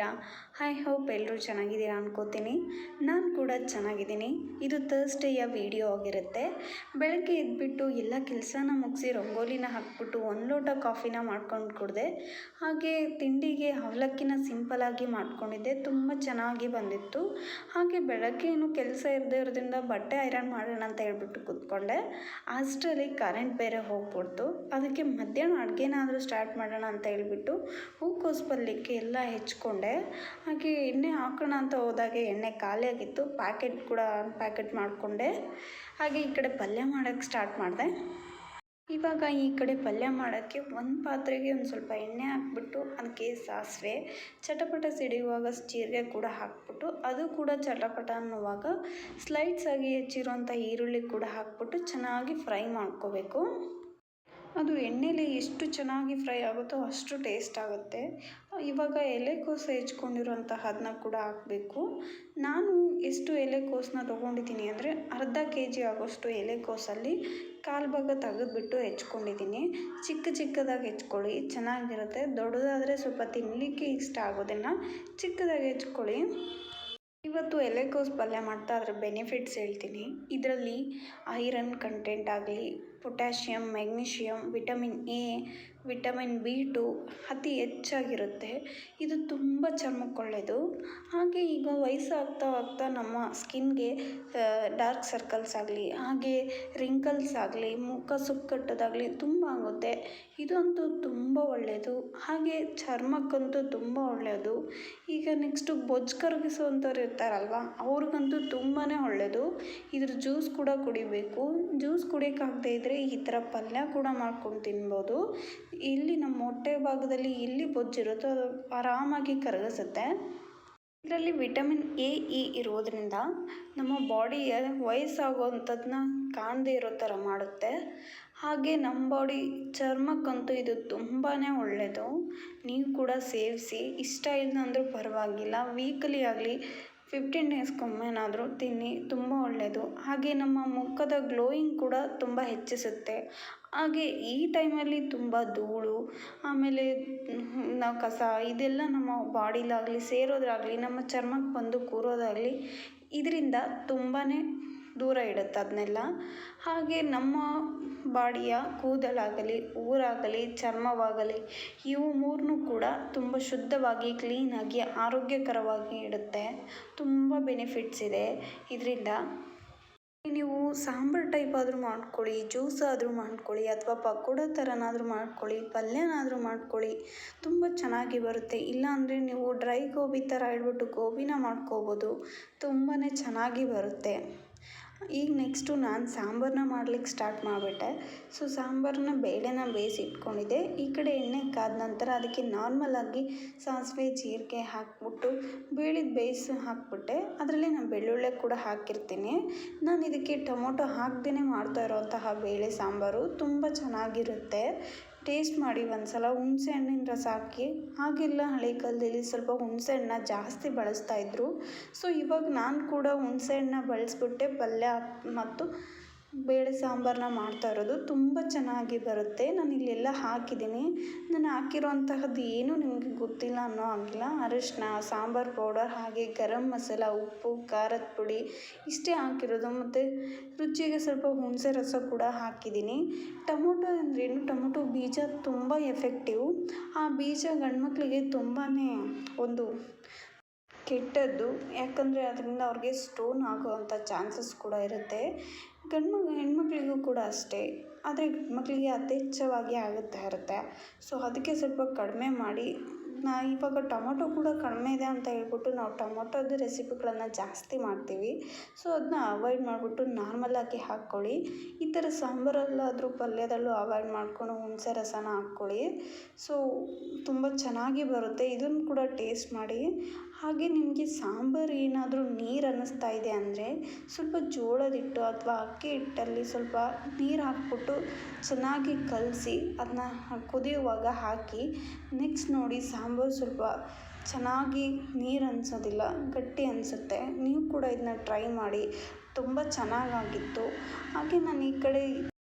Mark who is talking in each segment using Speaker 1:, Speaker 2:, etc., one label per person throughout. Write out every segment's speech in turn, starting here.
Speaker 1: ಹೇಗಿದ್ದೀರಾ? I hope ಎಲ್ಲರೂ ಚೆನ್ನಾಗಿದ್ದೀರಾ ಅನ್ಕೋತೀನಿ. ನಾನು ಕೂಡ ಚೆನ್ನಾಗಿದ್ದೀನಿ. ಇದು ಥರ್ಸ್ಡೇಯ ವಿಡಿಯೋ ಆಗಿರುತ್ತೆ. ಬೆಳಗ್ಗೆ ಎದ್ಬಿಟ್ಟು ಎಲ್ಲ ಕೆಲಸನ ಮುಗಿಸಿ ರಂಗೋಲಿನ ಹಾಕ್ಬಿಟ್ಟು ಒಂದು ಲೋಟ ಕಾಫಿನ ಮಾಡ್ಕೊಂಡು ಕುಡಿದೆ. ಹಾಗೆ ತಿಂಡಿಗೆ ಅವಲಕ್ಕಿನ ಸಿಂಪಲಾಗಿ ಮಾಡ್ಕೊಂಡಿದ್ದೆ, ತುಂಬ ಚೆನ್ನಾಗಿ ಬಂದಿತ್ತು. ಹಾಗೆ ಬೆಳಗ್ಗೆ ಏನು ಕೆಲಸ ಇರದೇ ಇರೋದ್ರಿಂದ ಬಟ್ಟೆ ಐರನ್ ಮಾಡೋಣ ಅಂತ ಹೇಳ್ಬಿಟ್ಟು ಕೂತ್ಕೊಂಡೆ. ಅಷ್ಟರಲ್ಲಿ ಕರೆಂಟ್ ಬೇರೆ ಹೋಗ್ಬಿಡ್ತು. ಅದಕ್ಕೆ ಮಧ್ಯಾಹ್ನ ಅಡುಗೆನಾದರೂ ಸ್ಟಾರ್ಟ್ ಮಾಡೋಣ ಅಂತ ಹೇಳ್ಬಿಟ್ಟು ಹೂಕೋಸು ಪಲ್ಯಕ್ಕೆ ಎಲ್ಲ ಹೆಚ್ಕೊಂಡೆ. ಹಾಗೆ ಎಣ್ಣೆ ಹಾಕೋಣ ಅಂತ ಹೋದಾಗೆ ಎಣ್ಣೆ ಖಾಲಿಯಾಗಿತ್ತು. ಪ್ಯಾಕೆಟ್ ಮಾಡಿಕೊಂಡೆ. ಹಾಗೆ ಈ ಕಡೆ ಪಲ್ಯ ಮಾಡೋಕ್ಕೆ ಸ್ಟಾರ್ಟ್ ಮಾಡಿದೆ. ಇವಾಗ ಈ ಕಡೆ ಪಲ್ಯ ಮಾಡೋಕ್ಕೆ ಒಂದು ಪಾತ್ರೆಗೆ ಒಂದು ಸ್ವಲ್ಪ ಎಣ್ಣೆ ಹಾಕ್ಬಿಟ್ಟು ಅದಕ್ಕೆ ಸಾಸಿವೆ ಚಟಪಟ ಸಿಡಿಯುವಾಗ ಜೀರಿಗೆ ಕೂಡ ಹಾಕ್ಬಿಟ್ಟು ಅದು ಕೂಡ ಚಟಪಟ ಅನ್ನುವಾಗ ಸ್ಲೈಡ್ಸಾಗಿ ಹೆಚ್ಚಿರೋಂಥ ಈರುಳ್ಳಿ ಕೂಡ ಹಾಕ್ಬಿಟ್ಟು ಚೆನ್ನಾಗಿ ಫ್ರೈ ಮಾಡ್ಕೋಬೇಕು. ಅದು ಎಣ್ಣೆಲಿ ಎಷ್ಟು ಚೆನ್ನಾಗಿ ಫ್ರೈ ಆಗುತ್ತೋ ಅಷ್ಟು ಟೇಸ್ಟ್ ಆಗುತ್ತೆ. ಇವಾಗ ಎಲೆಕೋಸು ಹೆಚ್ಕೊಂಡಿರೋಂತಹದನ್ನ ಕೂಡ ಹಾಕಬೇಕು. ನಾನು ಎಷ್ಟು ಎಲೆಕೋಸನ್ನ ತೊಗೊಂಡಿದ್ದೀನಿ ಅಂದರೆ ಅರ್ಧ kg ಆಗೋಷ್ಟು ಎಲೆಕೋಸಲ್ಲಿ ಕಾಲು ಭಾಗ ತೆಗೆದುಬಿಟ್ಟು ಹೆಚ್ಕೊಂಡಿದ್ದೀನಿ. ಚಿಕ್ಕದಾಗಿ ಹೆಚ್ಕೊಳ್ಳಿ, ಚೆನ್ನಾಗಿರುತ್ತೆ. ದೊಡ್ಡದಾದರೆ ಸ್ವಲ್ಪ ತಿನ್ನಲಿಕ್ಕೆ ಇಷ್ಟ ಆಗೋದಿಲ್ಲ. ಚಿಕ್ಕದಾಗಿ ಹೆಚ್ಕೊಳ್ಳಿ. ಇವತ್ತು ಎಲೆಕೋಸು ಪಲ್ಯ ಮಾಡ್ತಾ ಅದರ ಬೆನಿಫಿಟ್ಸ್ ಹೇಳ್ತೀನಿ. ಇದರಲ್ಲಿ ಐರನ್ ಕಂಟೆಂಟ್ ಆಗಲಿ, potassium, magnesium, vitamin A, vitamin B2 ಅತಿ ಹೆಚ್ಚಾಗಿರುತ್ತೆ. ಇದು ತುಂಬ ಚರ್ಮಕ್ಕೆ ಒಳ್ಳೆಯದು. ಹಾಗೆ ಈಗ ವಯಸ್ಸಾಗ್ತಾ ನಮ್ಮ ಸ್ಕಿನ್ಗೆ ಡಾರ್ಕ್ ಸರ್ಕಲ್ಸ್ ಆಗಲಿ, ಹಾಗೆ ರಿಂಕಲ್ಸ್ ಆಗಲಿ, ಮುಖ ಸುಕ್ಕಟ್ಟೋದಾಗಲಿ ತುಂಬ ಆಗುತ್ತೆ. ಇದಂತೂ ತುಂಬ ಒಳ್ಳೆಯದು. ಹಾಗೆ ಚರ್ಮಕ್ಕಂತೂ ತುಂಬ ಒಳ್ಳೆಯದು. ಈಗ ನೆಕ್ಸ್ಟು ಬೊಜ್ಜು ಕರಗಿಸುವಂಥವ್ರು ಇರ್ತಾರಲ್ವ, ಅವ್ರಿಗಂತೂ ತುಂಬಾ ಒಳ್ಳೆಯದು. ಇದ್ರ ಜ್ಯೂಸ್ ಕೂಡ ಕುಡಿಬೇಕು. ಜ್ಯೂಸ್ ಕುಡಿಯೋಕ್ಕಾಗದೇ ಇದ್ದರೆ ಈ ಥರ ಪಲ್ಯ ಕೂಡ ಮಾಡ್ಕೊಂಡು ತಿನ್ಬೋದು. ಇಲ್ಲಿ ನಮ್ಮ ಹೊಟ್ಟೆ ಭಾಗದಲ್ಲಿ ಎಲ್ಲಿ ಬೊಜ್ಜಿರುತ್ತೋ ಅದು ಆರಾಮಾಗಿ ಕರಗಿಸುತ್ತೆ. ಇದರಲ್ಲಿ ವಿಟಮಿನ್ ಎ ಇರೋದರಿಂದ ನಮ್ಮ ಬಾಡಿಯ ವಯಸ್ಸಾಗುವಂಥದ್ದನ್ನ ಕಾಣದೇ ಇರೋ ಥರ ಮಾಡುತ್ತೆ. ಹಾಗೆ ನಮ್ಮ ಬಾಡಿ ಚರ್ಮಕ್ಕಂತೂ ಇದು ತುಂಬಾ ಒಳ್ಳೆಯದು. ನೀವು ಕೂಡ ಸೇವಿಸಿ. ಇಷ್ಟ ಇಲ್ಲ ಅಂದರೂ ಪರವಾಗಿಲ್ಲ, ವೀಕಲಿ ಆಗಲಿ 15 ಡೇಸ್ಗೊಮ್ಮೆನಾದರೂ ತಿನ್ನಿ, ತುಂಬ ಒಳ್ಳೆಯದು. ಹಾಗೆ ನಮ್ಮ ಮುಖದ ಗ್ಲೋಯಿಂಗ್ ಕೂಡ ತುಂಬ ಹೆಚ್ಚಿಸುತ್ತೆ. ಹಾಗೆ ಈ ಟೈಮಲ್ಲಿ ತುಂಬ ಧೂಳು, ಆಮೇಲೆ ನಾವು ಕಸ ಇದೆಲ್ಲ ನಮ್ಮ ಬಾಡಿಲಾಗಲಿ ಸೇರೋದಾಗಲಿ, ನಮ್ಮ ಚರ್ಮಕ್ಕೆ ಬಂದು ಕೂರೋದಾಗಲಿ ಇದರಿಂದ ತುಂಬಾ ದೂರ ಇಡುತ್ತೆ ಅದನ್ನೆಲ್ಲ. ಹಾಗೆ ನಮ್ಮ ಬಾಡಿಯ ಕೂದಲಾಗಲಿ, ಊರಾಗಲಿ, ಚರ್ಮವಾಗಲಿ ಇವು ಮೂರನ್ನೂ ಕೂಡ ತುಂಬ ಶುದ್ಧವಾಗಿ, ಕ್ಲೀನಾಗಿ, ಆರೋಗ್ಯಕರವಾಗಿ ಇಡುತ್ತೆ. ತುಂಬ ಬೆನಿಫಿಟ್ಸ್ ಇದೆ ಇದರಿಂದ. ನೀವು ಸಾಂಬಾರು ಟೈಪ್ ಆದರೂ ಮಾಡ್ಕೊಳ್ಳಿ, ಜ್ಯೂಸ್ ಆದರೂ ಮಾಡ್ಕೊಳ್ಳಿ, ಅಥವಾ ಪಕೋಡ ಥರನಾದರೂ ಮಾಡ್ಕೊಳ್ಳಿ, ಪಲ್ಯನಾದರೂ ಮಾಡ್ಕೊಳ್ಳಿ, ತುಂಬ ಚೆನ್ನಾಗಿ ಬರುತ್ತೆ. ಇಲ್ಲಾಂದರೆ ನೀವು ಡ್ರೈ ಗೋಬಿ ಥರ ಹೇಳ್ಬಿಟ್ಟು ಗೋಬಿನ ಮಾಡ್ಕೋಬೋದು. ತುಂಬಾ ಚೆನ್ನಾಗಿ ಬರುತ್ತೆ. ಈಗ ನೆಕ್ಸ್ಟು ನಾನು ಸಾಂಬಾರನ್ನ ಮಾಡ್ಲಿಕ್ಕೆ ಸ್ಟಾರ್ಟ್ ಮಾಡಿಬಿಟ್ಟೆ. ಸೊ ಸಾಂಬಾರನ್ನ ಬೇಳೆನ ಬೇಯಿಸಿ ಇಟ್ಕೊಂಡಿದ್ದೆ. ಈ ಕಡೆ ಎಣ್ಣೆ ಕಾದ ನಂತರ ಅದಕ್ಕೆ ನಾರ್ಮಲಾಗಿ ಸಾಸಿವೆ ಜೀರಿಗೆ ಹಾಕ್ಬಿಟ್ಟು ಬೇಯಿಸಿ ಹಾಕ್ಬಿಟ್ಟೆ. ಅದರಲ್ಲಿ ನಾನು ಬೆಳ್ಳುಳ್ಳಿ ಕೂಡ ಹಾಕಿರ್ತೀನಿ. ನಾನು ಇದಕ್ಕೆ ಟೊಮೊಟೊ ಹಾಕ್ದೇ ಮಾಡ್ತಾ ಇರೋಂತಹ ಬೇಳೆ ಸಾಂಬಾರು ತುಂಬ ಚೆನ್ನಾಗಿರುತ್ತೆ. ಟೇಸ್ಟ್ ಮಾಡಿ ಒಂದ್ಸಲ. ಹುಣಸೆ ಹಣ್ಣಿನ ರಸ ಹಾಕಿ, ಹಾಗೆಲ್ಲ ಹಳೆ ಕಾಲದಲ್ಲಿ ಸ್ವಲ್ಪ ಹುಣಸೆ ಹಣ್ಣನ್ನ ಜಾಸ್ತಿ ಬಳಸ್ತಾಯಿದ್ರು. ಸೊ ಇವಾಗ ನಾನು ಕೂಡ ಹುಣಸೆ ಹಣ್ಣನ್ನ ಬಳಸ್ಬಿಟ್ಟೆ ಪಲ್ಯ ಮತ್ತು ಬೇಳೆ ಸಾಂಬಾರನ್ನ ಮಾಡ್ತಾ ಇರೋದು. ತುಂಬ ಚೆನ್ನಾಗಿ ಬರುತ್ತೆ. ನಾನು ಇಲ್ಲೆಲ್ಲ ಹಾಕಿದ್ದೀನಿ. ನಾನು ಹಾಕಿರೋಂತಹದ್ದು ಏನೂ ನಿಮಗೆ ಗೊತ್ತಿಲ್ಲ ಅನ್ನೋ ಹಾಗಿಲ್ಲ. ಅರಿಶಿನ, ಸಾಂಬಾರು ಪೌಡರ್, ಹಾಗೆ ಗರಂ ಮಸಾಲ, ಉಪ್ಪು, ಖಾರದ ಪುಡಿ ಇಷ್ಟೇ ಹಾಕಿರೋದು. ಮತ್ತು ರುಚಿಗೆ ಸ್ವಲ್ಪ ಹುಣಸೆ ರಸ ಕೂಡ ಹಾಕಿದ್ದೀನಿ. ಟೊಮೊಟೊ ಅಂದ್ರೇನು, ಟೊಮೊಟೊ ಬೀಜ ತುಂಬ ಎಫೆಕ್ಟಿವ್. ಆ ಬೀಜ ಗಂಡ್ಮಕ್ಳಿಗೆ ತುಂಬಾ ಒಂದು ಕೆಟ್ಟದ್ದು. ಯಾಕಂದರೆ ಅದರಿಂದ ಅವ್ರಿಗೆ ಸ್ಟೋನ್ ಆಗೋವಂಥ ಚಾನ್ಸಸ್ ಕೂಡ ಇರುತ್ತೆ. ಹೆಣ್ಮಕ್ಳಿಗೂ ಕೂಡ ಅಷ್ಟೇ. ಆದರೆ ಗಂಡ್ಮಕ್ಳಿಗೆ ಯಥೇಚ್ಛವಾಗಿ ಆಗುತ್ತಾ ಇರುತ್ತೆ. ಸೊ ಅದಕ್ಕೆ ಸ್ವಲ್ಪ ಕಡಿಮೆ ಮಾಡಿ. ಇವಾಗ ಟೊಮೊಟೊ ಕೂಡ ಕಡಿಮೆ ಇದೆ ಅಂತ ಹೇಳ್ಬಿಟ್ಟು ನಾವು ಟೊಮೊಟೊದ ರೆಸಿಪಿಗಳನ್ನು ಜಾಸ್ತಿ ಮಾಡ್ತೀವಿ. ಸೊ ಅದನ್ನ ಅವಾಯ್ಡ್ ಮಾಡಿಬಿಟ್ಟು ನಾರ್ಮಲಾಗಿ ಹಾಕ್ಕೊಳ್ಳಿ. ಈ ಥರ ಸಾಂಬಾರಲ್ಲಾದರೂ ಪಲ್ಯದಲ್ಲೂ ಅವಾಯ್ಡ್ ಮಾಡಿಕೊಂಡು ಹುಣಸೆ ರಸನ ಹಾಕ್ಕೊಳ್ಳಿ. ಸೊ ತುಂಬ ಚೆನ್ನಾಗಿ ಬರುತ್ತೆ. ಇದನ್ನು ಕೂಡ ಟೇಸ್ಟ್ ಮಾಡಿ. ಹಾಗೆ ನಿಮಗೆ ಸಾಂಬಾರು ಏನಾದರೂ ನೀರು ಅನ್ನಿಸ್ತಾ ಇದೆ ಅಂದರೆ ಸ್ವಲ್ಪ ಜೋಳದ ಹಿಟ್ಟು ಅಥವಾ ಅಕ್ಕಿ ಹಿಟ್ಟಲ್ಲಿ ಸ್ವಲ್ಪ ನೀರು ಹಾಕ್ಬಿಟ್ಟು ಚೆನ್ನಾಗಿ ಕಲಸಿ ಅದನ್ನ ಕುದಿಯುವಾಗ ಹಾಕಿ. ನೆಕ್ಸ್ಟ್ ನೋಡಿ ಸಾಂಬಾರು ಸ್ವಲ್ಪ ಚೆನ್ನಾಗಿ ನೀರು ಅನಿಸೋದಿಲ್ಲ, ಗಟ್ಟಿ ಅನಿಸುತ್ತೆ. ನೀವು ಕೂಡ ಇದನ್ನ ಟ್ರೈ ಮಾಡಿ. ತುಂಬ ಚೆನ್ನಾಗಾಗಿತ್ತು. ಹಾಗೆ ನಾನು ಈ ಕಡೆ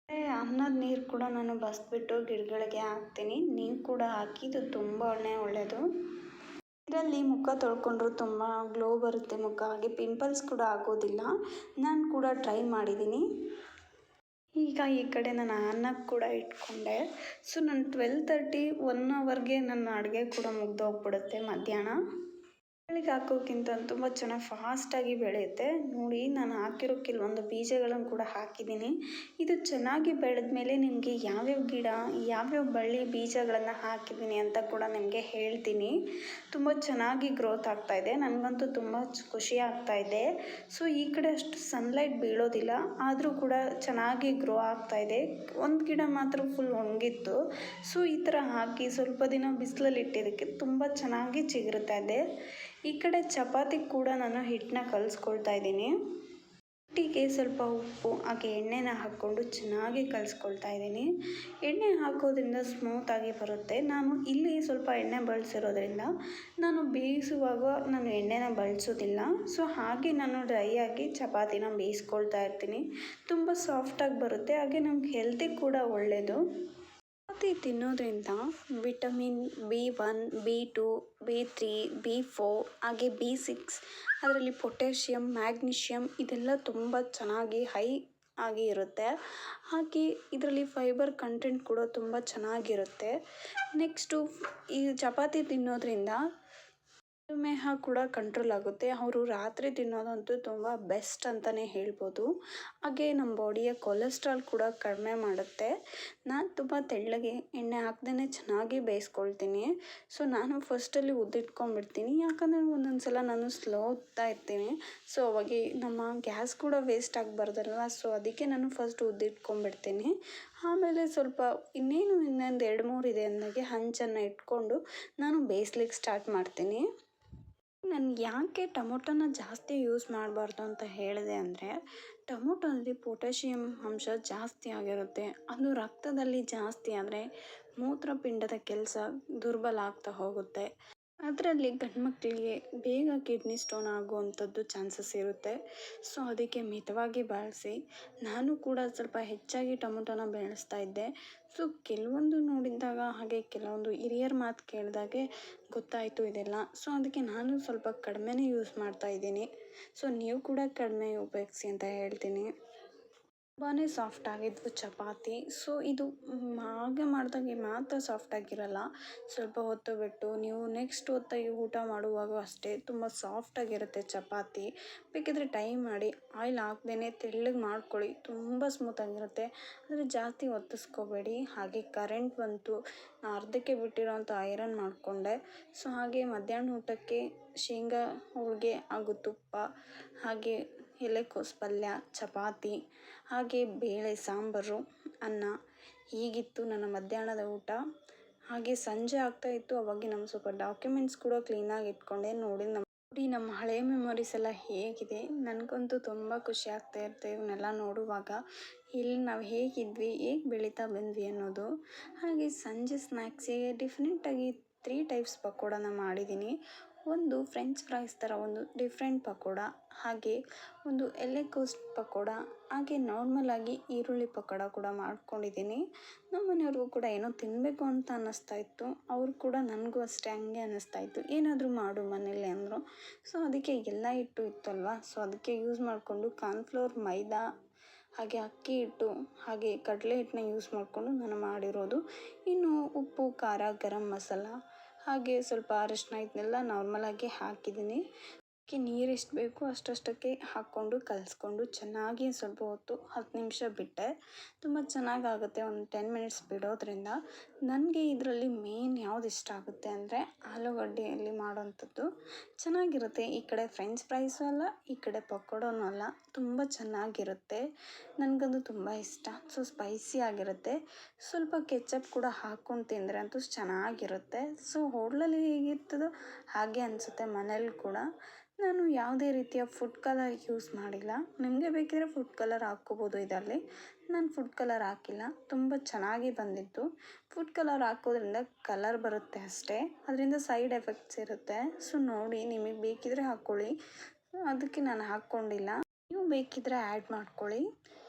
Speaker 1: ಅನ್ನದ ನೀರು ಕೂಡ ನಾನು ಬಸಿದ್ಬಿಟ್ಟು ಗಿಡಗಳಿಗೆ ಹಾಕ್ತೀನಿ. ನೀವು ಕೂಡ ಹಾಕಿ. ಇದು ತುಂಬ ಒಳ್ಳೆಯದು. ಇದರಲ್ಲಿ ಮುಖ ತೊಳ್ಕೊಂಡ್ರೂ ತುಂಬ ಗ್ಲೋ ಬರುತ್ತೆ ಮುಖ, ಹಾಗೆ ಪಿಂಪಲ್ಸ್ ಕೂಡ ಆಗೋದಿಲ್ಲ. ನಾನು ಕೂಡ ಟ್ರೈ ಮಾಡಿದ್ದೀನಿ. ಈಗ ಈ ಕಡೆ ನಾನು ಅನ್ನಕ್ಕೆ ಕೂಡ ಇಟ್ಕೊಂಡೆ. ಸೊ ನಾನು 12:30 1 ಅವರ್ಗೆ ನನ್ನ ಅಡುಗೆ ಕೂಡ ಮುಗ್ದೋಗ್ಬಿಡುತ್ತೆ ಮಧ್ಯಾಹ್ನ. ಬೆಳಗ್ಗೆ ಹಾಕೋಕ್ಕಿಂತ ತುಂಬ ಚೆನ್ನಾಗಿ ಫಾಸ್ಟಾಗಿ ಬೆಳೆಯುತ್ತೆ. ನೋಡಿ, ನಾನು ಹಾಕಿರೋ ಕೆಲವೊಂದು ಬೀಜಗಳನ್ನು ಕೂಡ ಹಾಕಿದ್ದೀನಿ. ಇದು ಚೆನ್ನಾಗಿ ಬೆಳೆದ ಮೇಲೆ ನಿಮಗೆ ಯಾವ್ಯಾವ ಗಿಡ, ಯಾವ್ಯಾವ ಬಳ್ಳಿ ಬೀಜಗಳನ್ನು ಹಾಕಿದ್ದೀನಿ ಅಂತ ಕೂಡ ನಿಮಗೆ ಹೇಳ್ತೀನಿ. ತುಂಬ ಚೆನ್ನಾಗಿ ಗ್ರೋತ್ ಆಗ್ತಾಯಿದೆ. ನನಗಂತೂ ತುಂಬ ಖುಷಿ ಆಗ್ತಾಯಿದೆ. ಸೊ ಈ ಕಡೆ ಅಷ್ಟು ಸನ್ಲೈಟ್ ಬೀಳೋದಿಲ್ಲ, ಆದರೂ ಕೂಡ ಚೆನ್ನಾಗಿ ಗ್ರೋ ಆಗ್ತಾಯಿದೆ. ಒಂದು ಗಿಡ ಮಾತ್ರ ಫುಲ್ ಒಣಗಿತ್ತು. ಸೊ ಈ ಥರ ಹಾಕಿ ಸ್ವಲ್ಪ ದಿನ ಬಿಸಿಲಲ್ಲಿ ಇಟ್ಟಿದ್ದಕ್ಕೆ ತುಂಬ ಚೆನ್ನಾಗಿ ಚಿಗುರುತ್ತಾ ಇದೆ. ಈ ಕಡೆ ಚಪಾತಿ ಕೂಡ ನಾನು ಹಿಟ್ಟನ್ನ ಕಲಿಸ್ಕೊಳ್ತಾ ಇದ್ದೀನಿ. ಹಿಟ್ಟಿಗೆ ಸ್ವಲ್ಪ ಉಪ್ಪು ಹಾಗೆ ಎಣ್ಣೆನ ಹಾಕ್ಕೊಂಡು ಚೆನ್ನಾಗಿ ಕಲಿಸ್ಕೊಳ್ತಾ ಇದ್ದೀನಿ. ಎಣ್ಣೆ ಹಾಕೋದ್ರಿಂದ ಸ್ಮೂತಾಗಿ ಬರುತ್ತೆ. ನಾನು ಇಲ್ಲಿ ಸ್ವಲ್ಪ ಎಣ್ಣೆ ಬಳಸಿರೋದ್ರಿಂದ ನಾನು ಬೇಯಿಸುವಾಗ ನಾನು ಎಣ್ಣೆನ ಬಳಸೋದಿಲ್ಲ. ಸೊ ಹಾಗೆ ನಾನು ಡ್ರೈ ಆಗಿ ಚಪಾತಿನ ಬೇಯಿಸ್ಕೊಳ್ತಾ ಇರ್ತೀನಿ. ತುಂಬ ಸಾಫ್ಟಾಗಿ ಬರುತ್ತೆ, ಹಾಗೆ ನಮ್ಗೆ ಹೆಲ್ತಿಗೆ ಕೂಡ ಒಳ್ಳೆಯದು. ಚಪಾತಿ ತಿನ್ನೋದ್ರಿಂದ vitamin B1, B2, B3, B4 ಹಾಗೆ B6, ಅದರಲ್ಲಿ ಪೊಟ್ಯಾಷಿಯಮ್, ಮ್ಯಾಗ್ನೀಷಿಯಮ್ ಇದೆಲ್ಲ ತುಂಬ ಚೆನ್ನಾಗಿ ಹೈ ಆಗಿ ಇರುತ್ತೆ. ಹಾಗೆ ಇದರಲ್ಲಿ ಫೈಬರ್ ಕಂಟೆಂಟ್ ಕೂಡ ತುಂಬ ಚೆನ್ನಾಗಿರುತ್ತೆ. ನೆಕ್ಸ್ಟು ಈ ಚಪಾತಿ ತಿನ್ನೋದ್ರಿಂದ ಮಧುಮೇಹ ಕೂಡ ಕಂಟ್ರೋಲ್ ಆಗುತ್ತೆ. ಅವರು ರಾತ್ರಿ ತಿನ್ನೋದಂತೂ ತುಂಬ ಬೆಸ್ಟ್ ಅಂತಲೇ ಹೇಳ್ಬೋದು. ಹಾಗೆ ನಮ್ಮ ಬಾಡಿಯ ಕೊಲೆಸ್ಟ್ರಾಲ್ ಕೂಡ ಕಡಿಮೆ ಮಾಡುತ್ತೆ. ನಾನು ತುಂಬ ತೆಳ್ಳಗೆ ಎಣ್ಣೆ ಹಾಕ್ದೇ ಚೆನ್ನಾಗಿ ಬೇಯಿಸ್ಕೊಳ್ತೀನಿ. ಸೊ ನಾನು ಫಸ್ಟಲ್ಲಿ ಉದ್ದಿಟ್ಕೊಂಡ್ಬಿಡ್ತೀನಿ, ಯಾಕಂದರೆ ಒಂದೊಂದು ಸಲ ನಾನು ಸ್ಲೋ ಹೋಗ್ತಾ ಇರ್ತೀನಿ. ಸೊ ಅವಾಗ ನಮ್ಮ ಗ್ಯಾಸ್ ಕೂಡ ವೇಸ್ಟ್ ಆಗಬಾರ್ದಲ್ವ. ಸೊ ಅದಕ್ಕೆ ನಾನು ಫಸ್ಟ್ ಉದ್ದಿಟ್ಕೊಂಡ್ಬಿಡ್ತೀನಿ. ಆಮೇಲೆ ಸ್ವಲ್ಪ ಇನ್ನೊಂದು 2-3 ಇದೆ ಅಂದಾಗೆ ಹಂಚನ್ನು ಇಟ್ಕೊಂಡು ನಾನು ಬೇಯಿಸ್ಲಿಕ್ಕೆ ಸ್ಟಾರ್ಟ್ ಮಾಡ್ತೀನಿ. ನಾನು ಯಾಕೆ ಟೊಮೊಟೊನ ಜಾಸ್ತಿ ಯೂಸ್ ಮಾಡಬಾರ್ದು ಅಂತ ಹೇಳಿದೆ ಅಂದರೆ, ಟೊಮೊಟೊದಲ್ಲಿ ಪೊಟ್ಯಾಷಿಯಮ್ ಅಂಶ ಜಾಸ್ತಿ ಆಗಿರುತ್ತೆ. ಅದು ರಕ್ತದಲ್ಲಿ ಜಾಸ್ತಿ ಆದರೆ ಮೂತ್ರಪಿಂಡದ ಕೆಲಸ ದುರ್ಬಲ ಆಗ್ತಾ ಹೋಗುತ್ತೆ. ಅದರಲ್ಲಿ ಗಂಡು ಮಕ್ಕಳಿಗೆ ಬೇಗ ಕಿಡ್ನಿ ಸ್ಟೋನ್ ಆಗುವಂಥದ್ದು ಚಾನ್ಸಸ್ ಇರುತ್ತೆ. ಸೊ ಅದಕ್ಕೆ ಮಿತವಾಗಿ ಬಳಸಿ. ನಾನು ಕೂಡ ಸ್ವಲ್ಪ ಹೆಚ್ಚಾಗಿ ಟೊಮೊಟೊನ ಬೆಳೆಸ್ತಾ ಇದ್ದೆ. ಸೊ ಕೆಲವೊಂದು ನೋಡಿದಾಗ ಹಾಗೆ ಕೆಲವೊಂದು ಹಿರಿಯರ ಮಾತು ಕೇಳಿದಾಗೆ ಗೊತ್ತಾಯಿತು ಇದೆಲ್ಲ. ಸೊ ಅದಕ್ಕೆ ನಾನು ಸ್ವಲ್ಪ ಕಡಿಮೆನೇ ಯೂಸ್ ಮಾಡ್ತಾ ಇದ್ದೀನಿ. ಸೊ ನೀವು ಕೂಡ ಕಡಿಮೆ ಉಪಯೋಗಿಸಿ ಅಂತ ಹೇಳ್ತೀನಿ. ತುಂಬಾ ಸಾಫ್ಟ್ ಆಗಿದ್ವು ಚಪಾತಿ. ಸೊ ಇದು ಹಾಗೆ ಮಾಡಿದಾಗೆ ಮಾತ್ರ ಸಾಫ್ಟಾಗಿರಲ್ಲ, ಸ್ವಲ್ಪ ಹೊತ್ತು ಬಿಟ್ಟು ನೀವು ನೆಕ್ಸ್ಟ್ ಹೊತ್ತಾಗಿ ಊಟ ಮಾಡುವಾಗ ಅಷ್ಟೇ ತುಂಬ ಸಾಫ್ಟಾಗಿರುತ್ತೆ ಚಪಾತಿ. ಬೇಕಿದ್ರೆ ಟ್ರೈ ಮಾಡಿ, ಆಯಿಲ್ ಹಾಕ್ದೇ ತೆಳ್ಳಗೆ ಮಾಡ್ಕೊಳ್ಳಿ, ತುಂಬ ಸ್ಮೂತಾಗಿರುತ್ತೆ. ಆದರೆ ಜಾಸ್ತಿ ಒತ್ತಿಸ್ಕೋಬೇಡಿ. ಹಾಗೆ ಕರೆಂಟ್ ಬಂತು, ಅರ್ಧಕ್ಕೆ ಬಿಟ್ಟಿರೋಂಥ ಐರನ್ ಮಾಡಿಕೊಂಡೆ. ಸೊ ಹಾಗೆ ಮಧ್ಯಾಹ್ನ ಊಟಕ್ಕೆ ಶೇಂಗಾ ಹೋಳಿಗೆ ಹಾಗೂ ತುಪ್ಪ, ಹಾಗೆ ಎಲೆಕೋಸು ಪಲ್ಯ, ಚಪಾತಿ, ಹಾಗೆ ಬೇಳೆ ಸಾಂಬಾರು, ಅನ್ನ ಹೀಗಿತ್ತು ನನ್ನ ಮಧ್ಯಾಹ್ನದ ಊಟ. ಹಾಗೆ ಸಂಜೆ ಆಗ್ತಾಯಿತ್ತು, ಅವಾಗ ನಮ್ಮ ಸ್ವಲ್ಪ ಡಾಕ್ಯುಮೆಂಟ್ಸ್ ಕೂಡ ಕ್ಲೀನಾಗಿ ಇಟ್ಕೊಂಡೆ. ನೋಡಿ ನಮ್ಮ ಹಳೆ ಮೆಮೊರೀಸ್ ಎಲ್ಲ ಹೇಗಿದೆ. ನನಗಂತೂ ತುಂಬ ಖುಷಿ ಆಗ್ತಾ ಇರುತ್ತೆ ಇವನ್ನೆಲ್ಲ ನೋಡುವಾಗ. ಇಲ್ಲಿ ನಾವು ಹೇಗಿದ್ವಿ, ಹೇಗೆ ಬೆಳೀತಾ ಬಂದ್ವಿ ಅನ್ನೋದು. ಹಾಗೆ ಸಂಜೆ ಸ್ನ್ಯಾಕ್ಸಿಗೆ ಡಿಫ್ರೆಂಟಾಗಿ 3 ಟೈಪ್ಸ್ ಪಕೋಡನ ಮಾಡಿದ್ದೀನಿ. ಒಂದು ಫ್ರೆಂಚ್ ಫ್ರೈಸ್ ಥರ ಒಂದು ಡಿಫ್ರೆಂಟ್ ಪಕೋಡ, ಹಾಗೆ ಒಂದು ಎಲೆಕೋಸು ಪಕೋಡ, ಹಾಗೆ ನಾರ್ಮಲಾಗಿ ಈರುಳ್ಳಿ ಪಕೋಡ ಕೂಡ ಮಾಡ್ಕೊಂಡಿದ್ದೀನಿ. ನಮ್ಮ ಮನೆಯವ್ರಿಗೂ ಕೂಡ ಏನೋ ತಿನ್ನಬೇಕು ಅಂತ ಅನ್ನಿಸ್ತಾ ಇತ್ತು. ಅವ್ರು ಕೂಡ ನನಗೂ ಅಷ್ಟೇ ಹಂಗೆ ಅನ್ನಿಸ್ತಾ ಇತ್ತು, ಏನಾದರೂ ಮಾಡು ಮನೇಲಿ ಅಂದರು. ಸೊ ಅದಕ್ಕೆ ಎಲ್ಲ ಹಿಟ್ಟು ಇತ್ತಲ್ವ, ಸೊ ಅದಕ್ಕೆ ಯೂಸ್ ಮಾಡಿಕೊಂಡು ಕಾರ್ನ್ಫ್ಲೋರ್, ಮೈದಾ, ಹಾಗೆ ಅಕ್ಕಿ ಹಿಟ್ಟು, ಹಾಗೆ ಕಡಲೆ ಹಿಟ್ಟನ್ನ ಯೂಸ್ ಮಾಡಿಕೊಂಡು ನಾನು ಮಾಡಿರೋದು. ಇನ್ನು ಉಪ್ಪು, ಖಾರ, ಗರಂ ಮಸಾಲ, ಹಾಗೆ ಸ್ವಲ್ಪ ಅರಿಶಿನ ಇದನ್ನೆಲ್ಲ ನಾರ್ಮಲಾಗಿ ಹಾಕಿದ್ದೀನಿ. ಅದಕ್ಕೆ ನೀರು ಎಷ್ಟು ಬೇಕು ಅಷ್ಟಕ್ಕೆ ಹಾಕ್ಕೊಂಡು ಕಲಿಸ್ಕೊಂಡು ಚೆನ್ನಾಗಿ ಸ್ವಲ್ಪ ಹೊತ್ತು 10 ನಿಮಿಷ ಬಿಟ್ಟೆ. ತುಂಬ ಚೆನ್ನಾಗಾಗುತ್ತೆ ಒಂದು 10 ಮಿನಿಟ್ಸ್ ಬಿಡೋದ್ರಿಂದ. ನನಗೆ ಇದರಲ್ಲಿ ಮೇನ್ ಯಾವ್ದು ಇಷ್ಟ ಆಗುತ್ತೆ ಅಂದರೆ ಆಲೂಗಡ್ಡೆಯಲ್ಲಿ ಮಾಡೋವಂಥದ್ದು ಚೆನ್ನಾಗಿರುತ್ತೆ. ಈ ಕಡೆ ಫ್ರೆಂಚ್ ಫ್ರೈಸು ಅಲ್ಲ, ಈ ಕಡೆ ಪಕೋಡನೂ ಅಲ್ಲ, ತುಂಬ ಚೆನ್ನಾಗಿರುತ್ತೆ. ನನಗದು ತುಂಬ ಇಷ್ಟ. ಸೊ ಸ್ಪೈಸಿ ಆಗಿರುತ್ತೆ. ಸ್ವಲ್ಪ ಕೆಚಪ್ ಕೂಡ ಹಾಕ್ಕೊಂಡು ತಿಂದರೆ ಅಂತೂ ಚೆನ್ನಾಗಿರುತ್ತೆ. ಸೊ ಹೋಟ್ಲಲ್ಲಿ ಹೇಗಿರ್ತದೋ ಹಾಗೆ ಅನಿಸುತ್ತೆ ಮನೇಲಿ ಕೂಡ. ನಾನು ಯಾವುದೇ ರೀತಿಯ ಫುಡ್ ಕಲರ್ ಯೂಸ್ ಮಾಡಿಲ್ಲ. ನಿಮಗೆ ಬೇಕಿದ್ರೆ ಫುಡ್ ಕಲರ್ ಹಾಕ್ಕೋಬೋದು ಇದರಲ್ಲಿ. ನಾನು ಫುಡ್ ಕಲರ್ ಹಾಕಿಲ್ಲ, ತುಂಬ ಚೆನ್ನಾಗಿ ಬಂದಿತ್ತು. ಫುಡ್ ಕಲರ್ ಹಾಕೋದ್ರಿಂದ ಕಲರ್ ಬರುತ್ತೆ ಅಷ್ಟೇ, ಅದರಿಂದ ಸೈಡ್ ಎಫೆಕ್ಟ್ಸ್ ಇರುತ್ತೆ. ಸೊ ನೋಡಿ, ನಿಮಗೆ ಬೇಕಿದ್ರೆ ಹಾಕ್ಕೊಳ್ಳಿ, ಅದಕ್ಕೆ ನಾನು ಹಾಕ್ಕೊಂಡಿಲ್ಲ. ನೀವು ಬೇಕಿದ್ದರೆ ಆ್ಯಡ್ ಮಾಡ್ಕೊಳ್ಳಿ.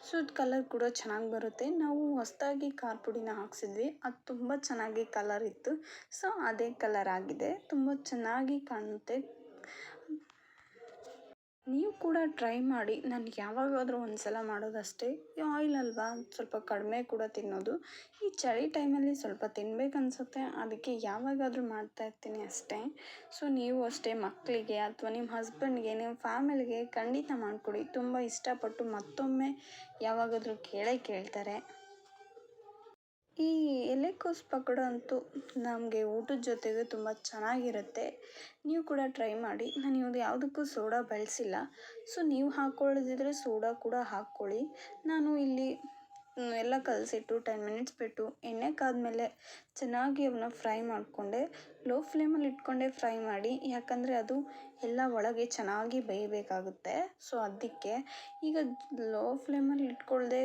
Speaker 1: ಸೊ ಅದು ಕಲರ್ ಕೂಡ ಚೆನ್ನಾಗಿ ಬರುತ್ತೆ. ನಾವು ಹೊಸದಾಗಿ ಖಾರ ಪುಡಿನ ಹಾಕ್ಸಿದ್ವಿ, ಅದು ತುಂಬ ಚೆನ್ನಾಗಿ ಕಲರ್ ಇತ್ತು. ಸೊ ಅದೇ ಕಲರ್ ಆಗಿದೆ, ತುಂಬ ಚೆನ್ನಾಗಿ ಕಾಣುತ್ತೆ. ನೀವು ಕೂಡ ಟ್ರೈ ಮಾಡಿ. ನಾನು ಯಾವಾಗಾದರೂ ಒಂದು ಸಲ ಮಾಡೋದಷ್ಟೇ. ಈ ಆಯಿಲ್ ಅಲ್ವಾ, ಸ್ವಲ್ಪ ಕಡಿಮೆ ಕೂಡ ತಿನ್ನೋದು. ಈ ಚಳಿ ಟೈಮಲ್ಲಿ ಸ್ವಲ್ಪ ತಿನ್ಬೇಕನ್ಸುತ್ತೆ, ಅದಕ್ಕೆ ಯಾವಾಗಾದರೂ ಮಾಡ್ತಾಯಿರ್ತೀನಿ ಅಷ್ಟೇ. ಸೊ ನೀವು ಅಷ್ಟೇ ಮಕ್ಕಳಿಗೆ ಅಥವಾ ನಿಮ್ಮ ಹಸ್ಬೆಂಡ್ಗೆ, ನಿಮ್ಮ ಫ್ಯಾಮಿಲಿಗೆ ಖಂಡಿತ ಮಾಡಿಕೊಡಿ. ತುಂಬ ಇಷ್ಟಪಟ್ಟು ಮತ್ತೊಮ್ಮೆ ಯಾವಾಗಾದರೂ ಕೇಳೇ ಕೇಳ್ತಾರೆ. ಈ ಎಲೆಕೋಸು ಪಕೋಡ ಅಂತೂ ನಮಗೆ ಊಟದ ಜೊತೆಗೆ ತುಂಬ ಚೆನ್ನಾಗಿರುತ್ತೆ. ನೀವು ಕೂಡ ಟ್ರೈ ಮಾಡಿ. ನಾನು ಇವಾಗ ಯಾವುದಕ್ಕೂ ಸೋಡಾ ಬಳಸಿಲ್ಲ. ಸೊ ನೀವು ಹಾಕ್ಕೊಳ್ಳೋದಿದ್ರೆ ಸೋಡಾ ಕೂಡ ಹಾಕ್ಕೊಳ್ಳಿ. ನಾನು ಇಲ್ಲಿ ಎಲ್ಲ ಕಲಸಿಟ್ಟು 10 ಮಿನಿಟ್ಸ್ ಬಿಟ್ಟು ಎಣ್ಣೆ ಕಾದ್ಮೇಲೆ ಚೆನ್ನಾಗಿ ಅವನ್ನ ಫ್ರೈ ಮಾಡಿಕೊಂಡೆ. ಲೋ ಫ್ಲೇಮಲ್ಲಿ ಇಟ್ಕೊಂಡೇ ಫ್ರೈ ಮಾಡಿ, ಯಾಕಂದರೆ ಅದು ಎಲ್ಲ ಒಳಗೆ ಚೆನ್ನಾಗಿ ಬೇಯಬೇಕಾಗುತ್ತೆ. ಸೊ ಅದಕ್ಕೆ ಈಗ ಲೋ ಫ್ಲೇಮಲ್ಲಿ ಇಟ್ಕೊಳ್ದೆ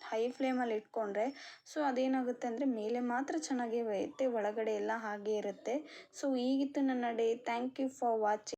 Speaker 1: ಹೈ ಫ್ಲೇಮಲ್ಲಿ ಇಟ್ಕೊಂಡ್ರೆ ಸೊ ಅದೇನಾಗುತ್ತೆ ಅಂದರೆ ಮೇಲೆ ಮಾತ್ರ ಚೆನ್ನಾಗಿ ಬೇಯುತ್ತೆ, ಒಳಗಡೆ ಎಲ್ಲ ಹಾಗೇ ಇರುತ್ತೆ. ಸೊ ಹೀಗಿತ್ತು ನನ್ನ day. Thank you for watching.